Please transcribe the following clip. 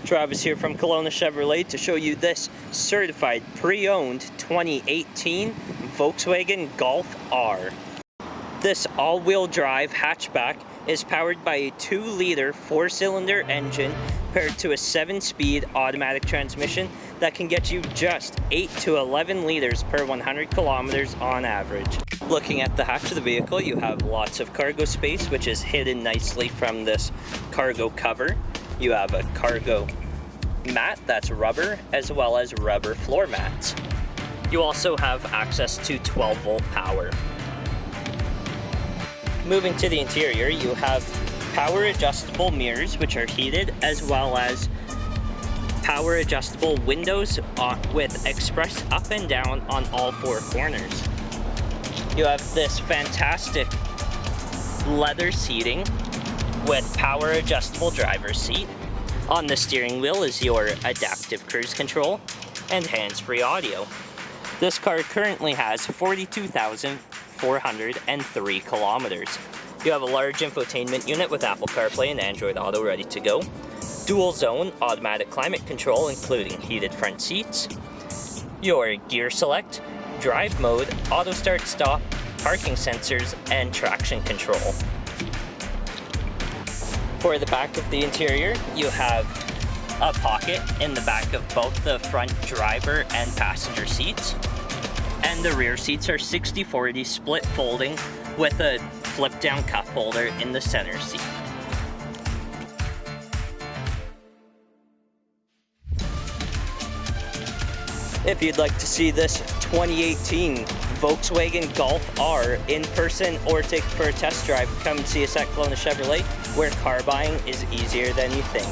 Travis here from Kelowna Chevrolet to show you this certified pre-owned 2018 Volkswagen Golf R. This all-wheel drive hatchback is powered by a 2-liter 4-cylinder engine paired to a 7-speed automatic transmission that can get you just 8 to 11 liters per 100 kilometers on average. Looking at the hatch of the vehicle, you have lots of cargo space, which is hidden nicely from this cargo cover. You have a cargo mat that's rubber, as well as rubber floor mats. You also have access to 12-volt power. Moving to the interior, you have power adjustable mirrors, which are heated, as well as power adjustable windows with express up and down on all 4 corners. You have this fantastic leather seating with power adjustable driver's seat. On the steering wheel is your adaptive cruise control and hands-free audio. This car currently has 42,403 kilometers. You have a large infotainment unit with Apple CarPlay and Android Auto ready to go. Dual zone automatic climate control including heated front seats. Your gear select, drive mode, auto start stop, parking sensors, and traction control. For the back of the interior, you have a pocket in the back of both the front driver and passenger seats. And the rear seats are 60/40 split folding with a flip down cup holder in the center seat. If you'd like to see this 2018 Volkswagen Golf R in person or take it for a test drive, come and see us at Kelowna Chevrolet, where car buying is easier than you think.